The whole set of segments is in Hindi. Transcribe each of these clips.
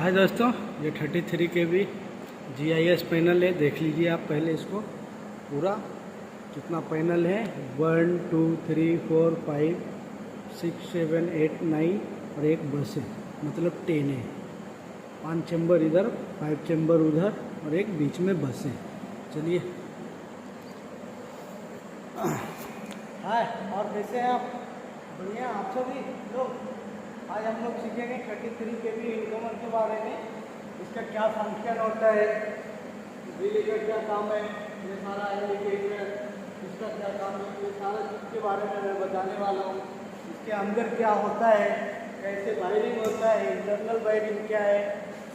हाय दोस्तों, ये 33 kV GIS पैनल है। देख लीजिए आप पहले इसको पूरा कितना पैनल है। 1 2 3 4 5 6 7 8 9 और एक बस है, मतलब 10 है। 5 चैम्बर इधर, 5 चैम्बर उधर और एक बीच में बस है। चलिए। हाय, और कैसे हैं आप? बढ़िया। आप सभी लोग आज हम लोग सीखेंगे 33 kV इनकमर के बारे में। इसका क्या फंक्शन होता है, रिले का क्या काम है, ये सारा इंडिकेटर इसका क्या काम है, ये सारा चीज़ के बारे में मैं बताने वाला हूँ। इसके अंदर क्या होता है, कैसे वायरिंग होता है, इंटरनल वायरिंग क्या है,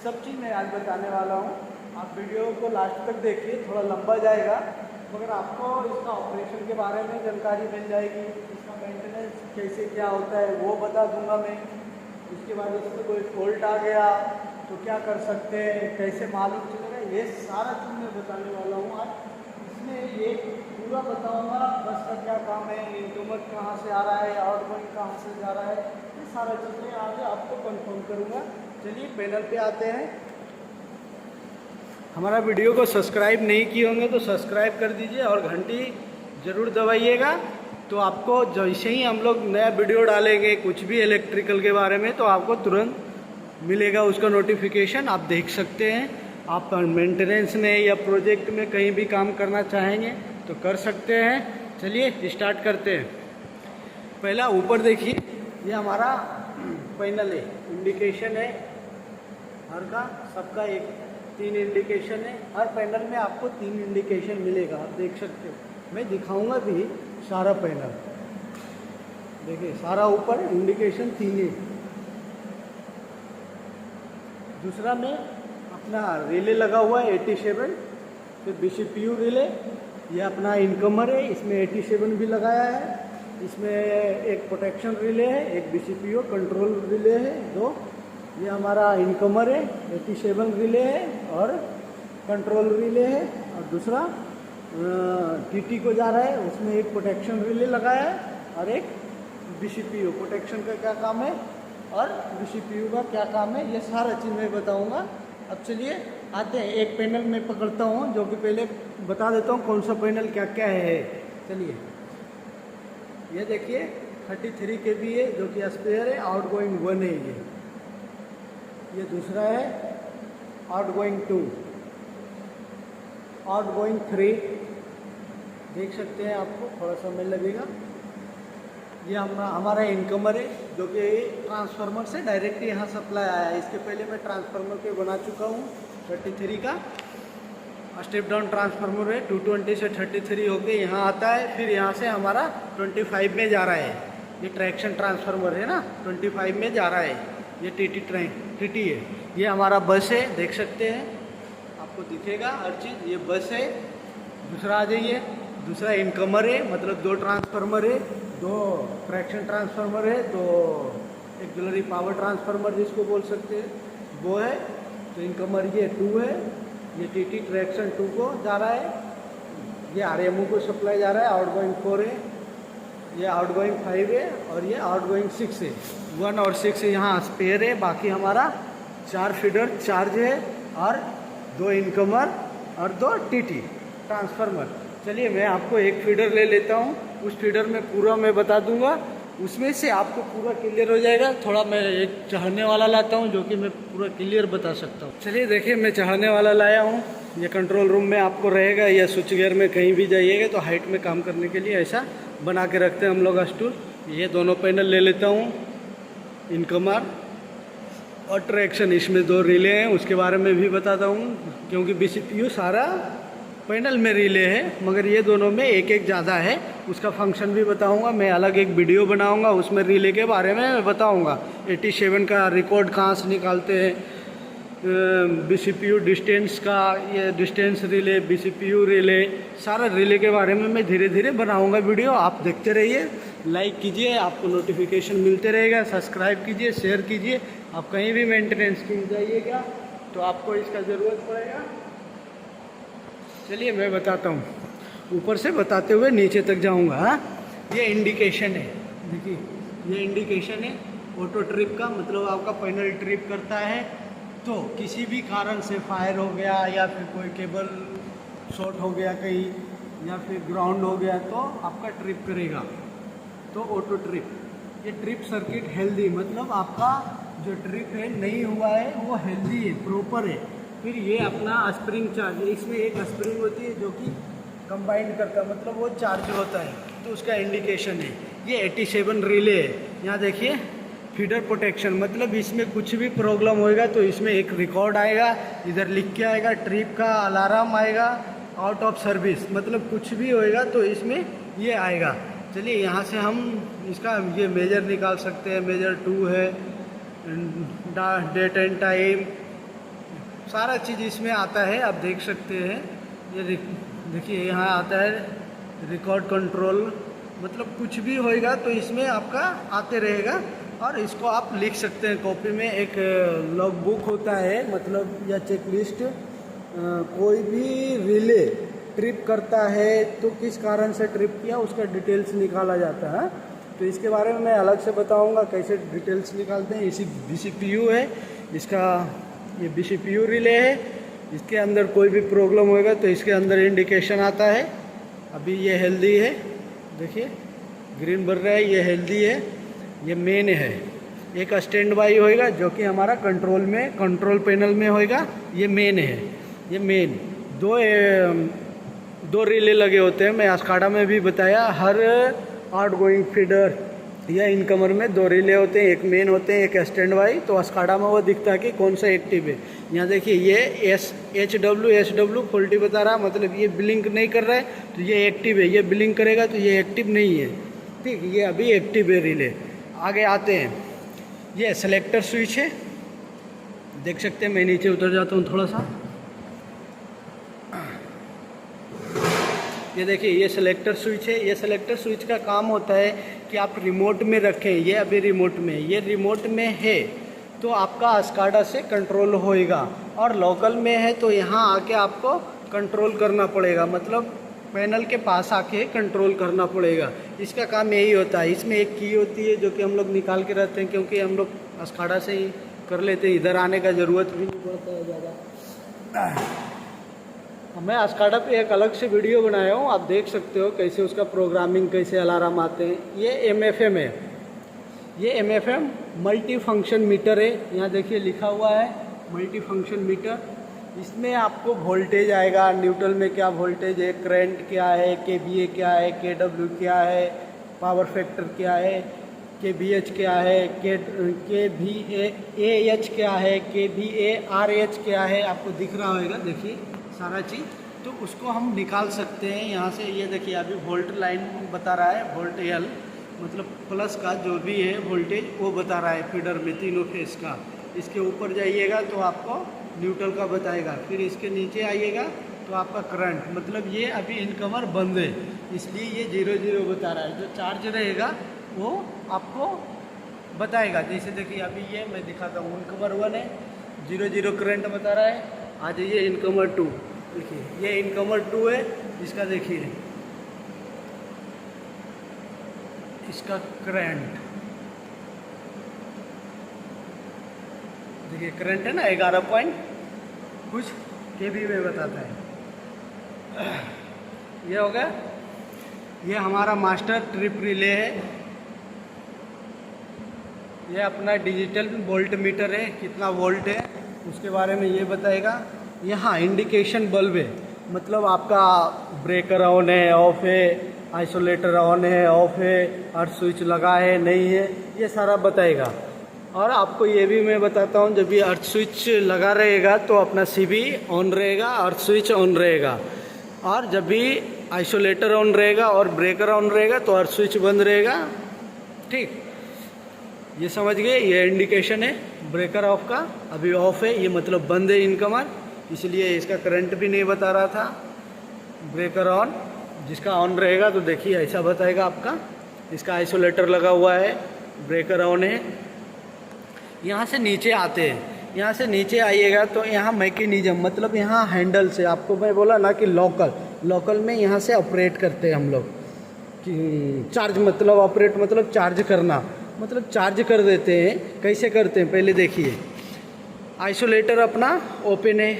सब चीज़ मैं आज बताने वाला हूँ। आप वीडियो को लास्ट तक देखिए, थोड़ा लंबा जाएगा मगर आपको इसका ऑपरेशन के बारे में जानकारी मिल जाएगी। इसका मेंटेनेंस कैसे क्या होता है वो बता दूंगा मैं। उसके बाद इसमें कोई फॉल्ट आ गया तो क्या कर सकते हैं, कैसे मालूम चलेगा, ये सारा चीज़ मैं बताने वाला हूँ आज। इसमें ये पूरा बताऊँगा बस का क्या काम है, इनकमर कहाँ से आ रहा है, आउटगोइंग कहाँ से जा रहा है, ये सारा चीज़ें आगे आपको कंफर्म करूँगा। चलिए पैनल पे आते हैं। हमारा वीडियो को सब्सक्राइब नहीं किए होंगे तो सब्सक्राइब कर दीजिए और घंटी ज़रूर दबाइएगा, तो आपको जैसे ही हम लोग नया वीडियो डालेंगे कुछ भी इलेक्ट्रिकल के बारे में तो आपको तुरंत मिलेगा उसका नोटिफिकेशन। आप देख सकते हैं। आप मेंटेनेंस में या प्रोजेक्ट में कहीं भी काम करना चाहेंगे तो कर सकते हैं। चलिए स्टार्ट करते हैं। पहला ऊपर देखिए, ये हमारा पैनल है, इंडिकेशन है हर का, सबका एक 3 इंडिकेशन है। हर पैनल में आपको 3 इंडिकेशन मिलेगा, आप देख सकते हो। मैं दिखाऊंगा भी सारा पैनल। देखिए सारा ऊपर इंडिकेशन 3 है। दूसरा में अपना रिले लगा हुआ है 87, फिर BCPU रिले, ये अपना इनकमर है, इसमें 87 भी लगाया है। इसमें एक प्रोटेक्शन रिले है, एक BCPU कंट्रोल रिले है, 2। ये हमारा इनकमर है, 87 रिले है और कंट्रोल रिले है। और दूसरा TT को जा रहा है, उसमें एक प्रोटेक्शन रिले लगाया है और एक BCPU। प्रोटेक्शन का क्या काम है और BCPU का क्या काम है, ये सारा चीज़ मैं बताऊंगा। अब चलिए आते हैं। एक पैनल में पकड़ता हूँ जो कि पहले बता देता हूँ कौन सा पैनल क्या क्या है। चलिए, ये देखिए 33 kV है जो कि स्पेयर है, आउटगोइंग 1 है ये दूसरा है, आउटगोइंग 2, आउटगोइंग 3। देख सकते हैं, आपको थोड़ा समय लगेगा। ये हमारा इनकमर है जो कि ट्रांसफार्मर से डायरेक्ट यहाँ सप्लाई आया है। इसके पहले मैं ट्रांसफार्मर पे बना चुका हूँ 33 का। स्टेप डाउन ट्रांसफार्मर है, 220 से 33 होके यहाँ आता है, फिर यहाँ से हमारा 25 में जा रहा है। ये ट्रैक्शन ट्रांसफार्मर है ना, 25 में जा रहा है। ये TT है। ये हमारा बस है, देख सकते हैं, आपको दिखेगा हर चीज़। ये बस है। दूसरा आ जाइए, दूसरा इनकमर है, मतलब 2 ट्रांसफार्मर है, 2 ट्रैक्शन ट्रांसफार्मर है, 2 एक्सिलरी पावर ट्रांसफार्मर जिसको बोल सकते हैं वो है। तो इनकमर ये 2 है, ये TT ट्रैक्शन 2 को जा रहा है, ये RMU को सप्लाई जा रहा है, आउटगोइंग 4 है, ये आउटगोइंग 5 है और ये आउटगोइंग 6 है। 1 और 6 यहाँ स्पेयर है। बाकी हमारा 4 फीडर चार्ज है और 2 इनकमर और 2 TT ट्रांसफार्मर। चलिए मैं आपको एक फीडर ले लेता हूँ, उस फीडर में पूरा मैं बता दूंगा, उसमें से आपको पूरा क्लियर हो जाएगा। थोड़ा मैं एक चढ़ने वाला लाता हूँ जो कि मैं पूरा क्लियर बता सकता हूँ। चलिए देखिए, मैं चढ़ने वाला लाया हूँ। ये कंट्रोल रूम में आपको रहेगा या स्विच गियर में कहीं भी जाइएगा तो हाइट में काम करने के लिए ऐसा बना के रखते हैं हम लोग स्टूल। ये दोनों पैनल ले लेता हूँ, इनकमर और ट्रैक्शन। इसमें 2 रिले हैं, उसके बारे में भी बताता हूँ क्योंकि BCPU सारा पैनल में रिले है, मगर ये दोनों में एक एक ज़्यादा है। उसका फंक्शन भी बताऊंगा मैं, अलग एक वीडियो बनाऊंगा उसमें रिले के बारे में बताऊंगा। 87 का रिकॉर्ड कहाँ से निकालते हैं, BCPU डिस्टेंस का, ये डिस्टेंस रिले, BCPU रिले, सारा रिले के बारे में मैं धीरे धीरे बनाऊंगा वीडियो। आप देखते रहिए, लाइक कीजिए, आपको नोटिफिकेशन मिलते रहेगा। सब्सक्राइब कीजिए, शेयर कीजिए। आप कहीं भी मेंटेनेंस के लिए जाइएगा तो आपको इसका ज़रूरत पड़ेगा। चलिए मैं बताता हूँ, ऊपर से बताते हुए नीचे तक जाऊँगा। ये इंडिकेशन है, देखिए ये इंडिकेशन है ऑटो ट्रिप का, मतलब आपका पैनल ट्रिप करता है तो किसी भी कारण से फायर हो गया या फिर कोई केबल शॉर्ट हो गया कहीं या फिर ग्राउंड हो गया तो आपका ट्रिप करेगा, तो ऑटो ट्रिप। ये ट्रिप सर्किट हेल्दी, मतलब आपका जो ट्रिप है नहीं हुआ है वो हेल्दी है, प्रॉपर है। फिर ये अपना स्प्रिंग चार्ज, इसमें एक स्प्रिंग होती है जो कि कंबाइंड करता है, मतलब वो चार्ज होता है, तो उसका इंडिकेशन है। ये 87 रिले है, यहाँ देखिए फीडर प्रोटेक्शन, मतलब इसमें कुछ भी प्रॉब्लम होएगा तो इसमें एक रिकॉर्ड आएगा, इधर लिख के आएगा, ट्रिप का अलार्म आएगा, आउट ऑफ सर्विस, मतलब कुछ भी होएगा तो इसमें ये आएगा। चलिए यहाँ से हम इसका ये मेजर निकाल सकते हैं, मेजर 2 है, डेट एंड टाइम, सारा चीज़ इसमें आता है, आप देख सकते हैं। ये देखिए यहाँ आता है रिकॉर्ड कंट्रोल, मतलब कुछ भी होएगा तो इसमें आपका आते रहेगा और इसको आप लिख सकते हैं कॉपी में। एक लॉग बुक होता है, मतलब या चेकलिस्ट, कोई भी रिले ट्रिप करता है तो किस कारण से ट्रिप किया उसका डिटेल्स निकाला जाता है। तो इसके बारे में मैं अलग से बताऊंगा कैसे डिटेल्स निकालते हैं। इसी BCPU है इसका, ये BCPU रिले है, इसके अंदर कोई भी प्रॉब्लम होएगा तो इसके अंदर इंडिकेशन आता है। अभी ये हेल्दी है, देखिए ग्रीन बढ़ रहा है, ये हेल्दी है, ये मेन है। एक स्टैंड बाई होएगा जो कि हमारा कंट्रोल में, कंट्रोल पैनल में होएगा, ये मेन है। ये मेन दो रिले लगे होते हैं, मैं स्काडा में भी बताया, हर आउटगोइंग फीडर या इनकमर में 2 रिले होते हैं, एक मेन होते हैं, एक स्टैंड बाई। तो स्काडा में वो दिखता है कि कौन सा एक्टिव है। यहाँ देखिए ये SW फॉल्टी बता रहा, मतलब ये ब्लिंक नहीं कर रहा है तो ये एक्टिव है, ये ब्लिंक करेगा तो ये एक्टिव नहीं है, ठीक, ये अभी एक्टिव है रिले। आगे आते हैं, ये सेलेक्टर स्विच है, देख सकते हैं। मैं नीचे उतर जाता हूँ थोड़ा सा, ये देखिए ये सेलेक्टर स्विच है। ये सेलेक्टर स्विच का काम होता है कि आप रिमोट में रखें, ये अभी रिमोट में, ये रिमोट में है तो आपका स्काडा से कंट्रोल होएगा, और लोकल में है तो यहाँ आके आपको कंट्रोल करना पड़ेगा, मतलब पैनल के पास आके कंट्रोल करना पड़ेगा। इसका काम यही होता है। इसमें एक की होती है जो कि हम लोग निकाल के रखते हैं, क्योंकि हम लोग स्काडा से ही कर लेते हैं, इधर आने का ज़रूरत भी नहीं पड़ता है ज़्यादा। मैं स्काडा पे एक अलग से वीडियो बनाया हूँ, आप देख सकते हो कैसे उसका प्रोग्रामिंग, कैसे अलार्म आते हैं। ये MFM है, ये MFM मल्टी फंक्शन मीटर है। यहाँ देखिए लिखा हुआ है मल्टी फंक्शन मीटर। इसमें आपको वोल्टेज आएगा, न्यूट्रल में क्या वोल्टेज है, करंट क्या है, KVA क्या है, KW क्या है, पावर फैक्टर क्या है, KVH क्या है, KVAH क्या है, KVARH क्या है, आपको दिख रहा होगा, देखिए सारा चीज़। तो उसको हम निकाल सकते हैं यहाँ से। ये देखिए अभी वोल्ट लाइन बता रहा है, वोल्ट L, मतलब प्लस का जो भी है वोल्टेज वो बता रहा है फीडर में, तीनों फेस का। इसके ऊपर जाइएगा तो आपको न्यूट्रल का बताएगा, फिर इसके नीचे आइएगा तो आपका करंट, मतलब ये अभी इनकमर बंद है इसलिए ये 0 बता रहा है। जो चार्ज रहेगा वो आपको बताएगा। जैसे देखिए अभी ये मैं दिखाता हूँ, इनकमर 1 है, 0 करंट बता रहा है। आ जाइए इनकमर 2, देखिए ये इनकमर 2 है, इसका देखिए इसका करंट, देखिए करंट है ना 11 पॉइंट कुछ kV में बताता है। ये हो गया, ये हमारा मास्टर ट्रिप रिले है। ये अपना डिजिटल वोल्ट मीटर है, कितना वोल्ट है उसके बारे में ये बताएगा। यहाँ इंडिकेशन बल्ब है, मतलब आपका ब्रेकर ऑन है, ऑफ है, आइसोलेटर ऑन है, ऑफ है, अर्थ स्विच लगा है, नहीं है, ये सारा बताएगा। और आपको ये भी मैं बताता हूँ, जब ये अर्थ स्विच लगा रहेगा तो अपना CB ऑन रहेगा, अर्थ स्विच ऑन रहेगा, और जब भी आइसोलेटर ऑन रहेगा और ब्रेकर ऑन रहेगा तो अर्थ स्विच बंद रहेगा, ठीक। ये समझ गए, ये इंडिकेशन है ब्रेकर ऑफ का, अभी ऑफ है, ये मतलब बंद है इनकमर, इसलिए इसका करंट भी नहीं बता रहा था। ब्रेकर ऑन, जिसका ऑन रहेगा तो देखिए ऐसा बताएगा आपका, इसका आइसोलेटर लगा हुआ है, ब्रेकर ऑन है। यहाँ से नीचे आते हैं, यहाँ से नीचे आइएगा तो यहाँ मैकेनिज्म, मतलब यहाँ हैंडल से, आपको मैं बोला ना कि लोकल में यहाँ से ऑपरेट करते हैं हम लोग, कि चार्ज मतलब ऑपरेट मतलब चार्ज करना, मतलब चार्ज कर देते हैं। कैसे करते हैं पहले देखिए, आइसोलेटर अपना ओपन है,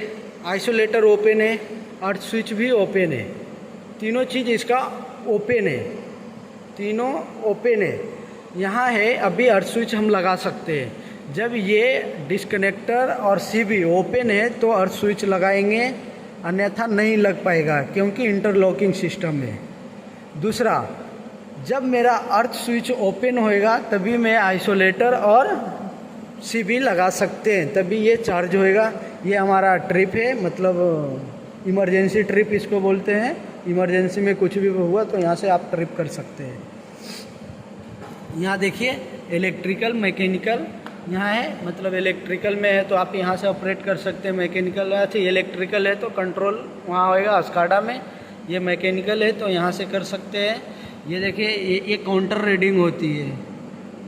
आइसोलेटर ओपन है, अर्थ स्विच भी ओपन है, तीनों चीज़ इसका ओपन है, तीनों ओपन है। यहाँ है अभी अर्थ स्विच हम लगा सकते हैं। जब ये डिस्कनेक्टर और सीबी ओपन है तो अर्थ स्विच लगाएंगे, अन्यथा नहीं लग पाएगा क्योंकि इंटरलॉकिंग सिस्टम है। दूसरा, जब मेरा अर्थ स्विच ओपन होएगा तभी मैं आइसोलेटर और सीबी लगा सकते हैं, तभी ये चार्ज होएगा। ये हमारा ट्रिप है, मतलब इमरजेंसी ट्रिप इसको बोलते हैं। इमरजेंसी में कुछ भी हुआ तो यहाँ से आप ट्रिप कर सकते हैं। यहाँ देखिए इलेक्ट्रिकल मैकेनिकल यहाँ है, मतलब इलेक्ट्रिकल में है तो आप यहाँ से ऑपरेट कर सकते हैं। मैकेनिकल अच्छा इलेक्ट्रिकल है तो कंट्रोल वहाँ होएगा स्काडा में, ये मैकेनिकल है तो यहाँ से कर सकते हैं। ये देखिए ये काउंटर रीडिंग होती है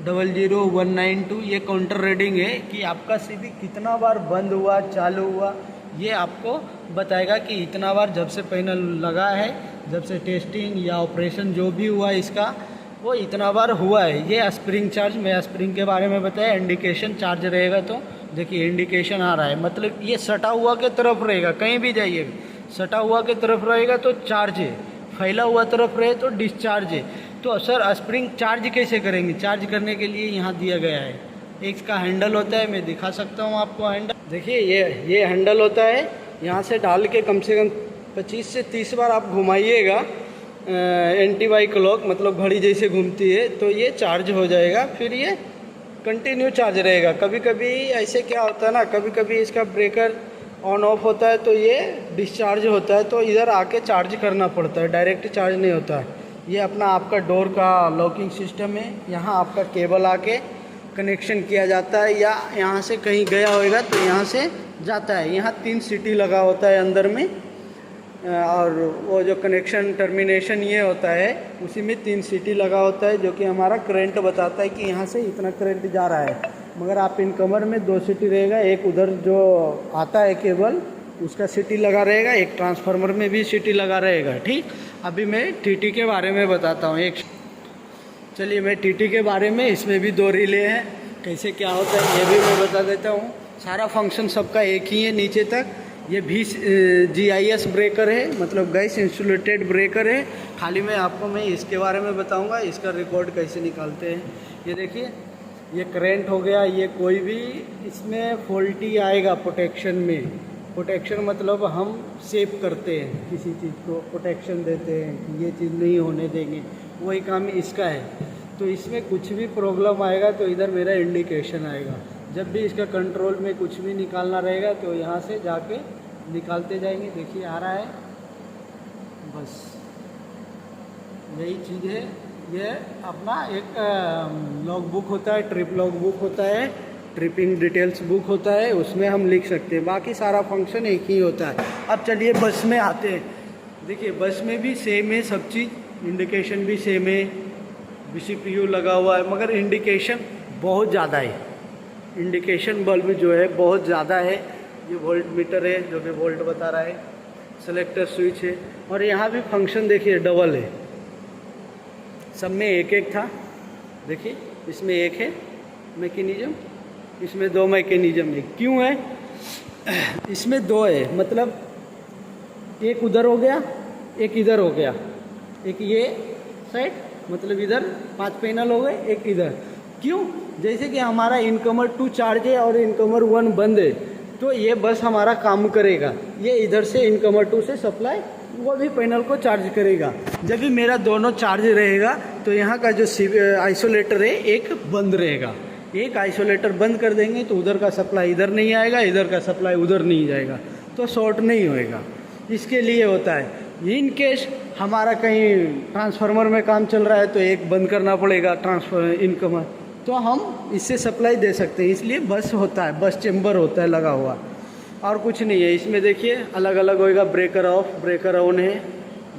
00192, ये काउंटर रीडिंग है कि आपका सीबी कितना बार बंद हुआ चालू हुआ, ये आपको बताएगा कि इतना बार जब से पैनल लगा है, जब से टेस्टिंग या ऑपरेशन जो भी हुआ इसका वो इतना बार हुआ है। ये स्प्रिंग चार्ज, मैं स्प्रिंग के बारे में बताया, इंडिकेशन चार्ज रहेगा तो देखिए इंडिकेशन आ रहा है, मतलब ये सटा हुआ के तरफ रहेगा, कहीं भी जाइएगा सटा हुआ के तरफ रहेगा तो चार्ज है, फैला हुआ तरफ रहे तो डिस्चार्ज है। तो सर स्प्रिंग चार्ज कैसे करेंगे? चार्ज करने के लिए यहाँ दिया गया है, एक इसका हैंडल होता है, मैं दिखा सकता हूँ आपको हैंडल। देखिए ये हैंडल होता है, यहाँ से डाल के कम से कम 25 से 30 बार आप घुमाइएगा एंटी वाई क्लॉक, मतलब घड़ी जैसे घूमती है, तो ये चार्ज हो जाएगा, फिर ये कंटिन्यू चार्ज रहेगा। कभी कभी ऐसे क्या होता है ना, कभी कभी इसका ब्रेकर ऑन ऑफ होता है तो ये डिस्चार्ज होता है, तो इधर आके चार्ज करना पड़ता है, डायरेक्ट चार्ज नहीं होता है। ये अपना आपका डोर का लॉकिंग सिस्टम है, यहाँ आपका केबल आके कनेक्शन किया जाता है, या यहाँ से कहीं गया होएगा तो यहाँ से जाता है। यहाँ 3 सीटी लगा होता है अंदर में, और वो जो कनेक्शन टर्मिनेशन ये होता है उसी में 3 सीटी लगा होता है, जो कि हमारा करंट बताता है कि यहाँ से इतना करंट जा रहा है। मगर आप इनकमर में 2 सीटी रहेगा, एक उधर जो आता है केबल उसका सीटी लगा रहेगा, एक ट्रांसफार्मर में भी सीटी लगा रहेगा। ठीक, अभी मैं टीटी के बारे में बताता हूँ। चलिए मैं टीटी के बारे में, इसमें भी 2 रिले हैं, कैसे क्या होता है ये भी मैं बता देता हूँ। सारा फंक्शन सबका एक ही है नीचे तक। ये भी GIS ब्रेकर है, मतलब गैस इंसुलेटेड ब्रेकर है। खाली मैं इसके बारे में बताऊंगा, इसका रिकॉर्ड कैसे निकालते हैं। ये देखिए ये करंट हो गया, ये कोई भी इसमें फॉल्टी आएगा प्रोटेक्शन में। प्रोटेक्शन मतलब हम सेव करते हैं किसी चीज़ को, प्रोटेक्शन देते हैं कि ये चीज़ नहीं होने देंगे, वही काम इसका है। तो इसमें कुछ भी प्रॉब्लम आएगा तो इधर मेरा इंडिकेशन आएगा। जब भी इसका कंट्रोल में कुछ भी निकालना रहेगा तो यहाँ से जाके निकालते जाएंगे। देखिए आ रहा है, बस यही चीज़ है। ये अपना एक लॉग बुक होता है, ट्रिप लॉग बुक होता है, ट्रिपिंग डिटेल्स बुक होता है, उसमें हम लिख सकते हैं। बाकी सारा फंक्शन एक ही होता है। अब चलिए बस में आते हैं। देखिए बस में भी सेम है सब चीज़, इंडिकेशन भी सेम है, BCPU लगा हुआ है, मगर इंडिकेशन बहुत ज़्यादा है। इंडिकेशन बल्ब जो है बहुत ज़्यादा है। ये वोल्ट मीटर है जो कि वोल्ट बता रहा है, सेलेक्टर स्विच है, और यहाँ भी फंक्शन देखिए डबल है। सब में एक एक था, देखिए इसमें एक है मैकेनिज्म, इसमें 2 मैकेनिज्म है। क्यों है? इसमें 2 है, मतलब एक उधर हो गया, एक इधर हो गया, एक ये साइड, मतलब इधर 5 पैनल हो गए, एक इधर। क्यों? जैसे कि हमारा इनकमर 2 चार्ज है और इनकमर 1 बंद है, तो ये बस हमारा काम करेगा। ये इधर से इनकमर 2 से सप्लाई वो भी पैनल को चार्ज करेगा। जब भी मेरा दोनों चार्ज रहेगा तो यहाँ का जो आइसोलेटर है एक बंद रहेगा। एक आइसोलेटर बंद कर देंगे तो उधर का सप्लाई इधर नहीं आएगा, इधर का सप्लाई उधर नहीं जाएगा, तो शॉर्ट नहीं होएगा। इसके लिए होता है। इन केस हमारा कहीं ट्रांसफार्मर में काम चल रहा है तो एक बंद करना पड़ेगा इनकमर, तो हम इससे सप्लाई दे सकते हैं। इसलिए बस होता है, बस चेम्बर होता है लगा हुआ, और कुछ नहीं है। इसमें देखिए अलग अलग होएगा, ब्रेकर ऑफ, ब्रेकर ऑन है,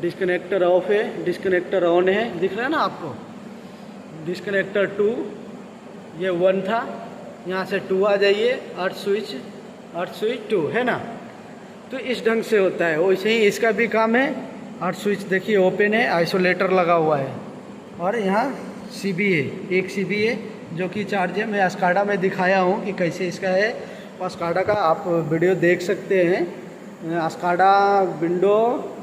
डिस्कनेक्टर ऑफ है, डिस्कनेक्टर ऑन है, दिख रहा है ना आपको। डिस्कनेक्टर 2, ये 1 था, यहाँ से 2 आ जाइए, अर्थ स्विच 2 है ना। तो इस ढंग से होता है। वैसे ही इसका भी काम है। अर्थ स्विच देखिए ओपन है, आइसोलेटर लगा हुआ है, और यहाँ CB है, एक CB है जो कि चार्ज है। मैं स्काडा में दिखाया हूँ कि कैसे इसका है, अस्काडा का आप वीडियो देख सकते हैं। अस्काडा विंडो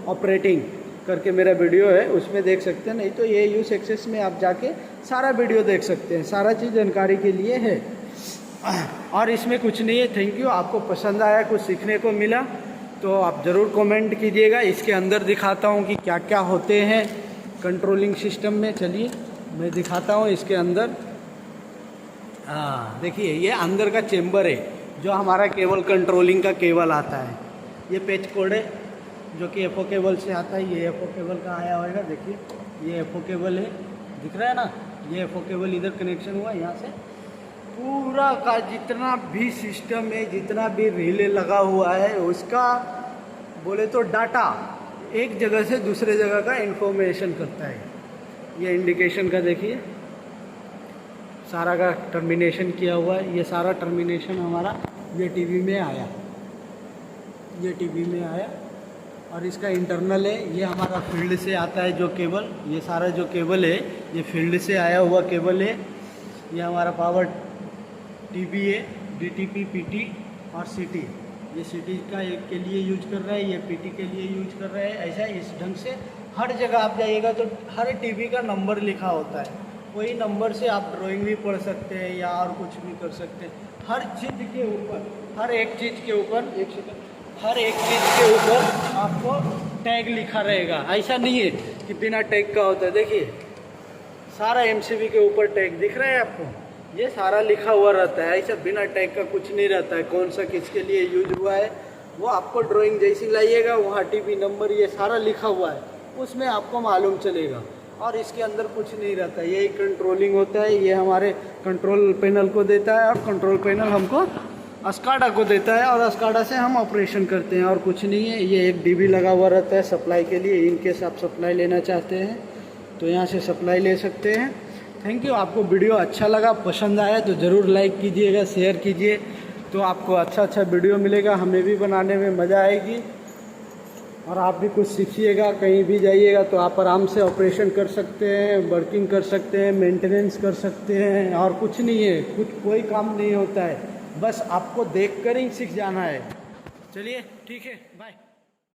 ऑपरेटिंग करके मेरा वीडियो है, उसमें देख सकते हैं। नहीं तो ये यूज एक्सेस में आप जाके सारा वीडियो देख सकते हैं, सारा चीज़ जानकारी के लिए है। और इसमें कुछ नहीं है। थैंक यू, आपको पसंद आया, कुछ सीखने को मिला तो आप ज़रूर कमेंट कीजिएगा। इसके अंदर दिखाता हूँ कि क्या क्या होते हैं कंट्रोलिंग सिस्टम में। चलिए मैं दिखाता हूँ इसके अंदर। देखिए ये अंदर का चेम्बर है जो हमारा केबल कंट्रोलिंग का केबल आता है। ये पेच कोड है जो कि एफओ केबल से आता है। ये एफओ केबल का आया होगा, देखिए ये एफओ केबल है, दिख रहा है ना। ये एफओ केबल इधर कनेक्शन हुआ यहाँ से। पूरा का जितना भी सिस्टम है, जितना भी रिले लगा हुआ है, उसका बोले तो डाटा एक जगह से दूसरे जगह का इंफॉर्मेशन करता है। ये इंडिकेशन का देखिए सारा का टर्मिनेशन किया हुआ है। ये सारा टर्मिनेशन हमारा ये टीवी में आया, ये टीवी में आया। और इसका इंटरनल है, ये हमारा फील्ड से आता है जो केबल। ये सारा जो केबल है ये फील्ड से आया हुआ केबल है। ये हमारा पावर टीवी है, डीटीपी, पीटी और सीटी। ये सीटी का एक के लिए यूज कर रहा है, ये पीटी के लिए यूज कर रहा है। ऐसा इस ढंग से हर जगह आप जाइएगा तो हर टीवी का नंबर लिखा होता है। वही नंबर से आप ड्राइंग भी पढ़ सकते हैं या और कुछ भी कर सकते हैं। हर चीज़ के ऊपर, हर एक चीज़ के ऊपर, एक सेकंड, हर एक चीज़ के ऊपर आपको टैग लिखा रहेगा। ऐसा नहीं है कि बिना टैग का होता है। देखिए सारा एमसीबी के ऊपर टैग दिख रहा है आपको, ये सारा लिखा हुआ रहता है। ऐसा बिना टैग का कुछ नहीं रहता है। कौन सा किसके लिए यूज हुआ है वो आपको ड्राइंग जैसी लाइएगा वहाँ टीवी नंबर ये सारा लिखा हुआ है, उसमें आपको मालूम चलेगा। और इसके अंदर कुछ नहीं रहता है, यही कंट्रोलिंग होता है। ये हमारे कंट्रोल पैनल को देता है और कंट्रोल पैनल हमको अस्काडा को देता है और अस्काडा से हम ऑपरेशन करते हैं और कुछ नहीं है। ये एक डीबी लगा हुआ रहता है सप्लाई के लिए। इनकेस आप सप्लाई लेना चाहते हैं तो यहाँ से सप्लाई ले सकते हैं। Thank you. आपको वीडियो अच्छा लगा, पसंद आया तो ज़रूर लाइक कीजिएगा, शेयर कीजिए, तो आपको अच्छा वीडियो मिलेगा। हमें भी बनाने में मज़ा आएगी और आप भी कुछ सीखिएगा। कहीं भी जाइएगा तो आप आराम से ऑपरेशन कर सकते हैं, वर्किंग कर सकते हैं, मेंटेनेंस कर सकते हैं। और कुछ नहीं है, कोई काम नहीं होता है, बस आपको देखकर ही सीख जाना है। चलिए ठीक है, बाय।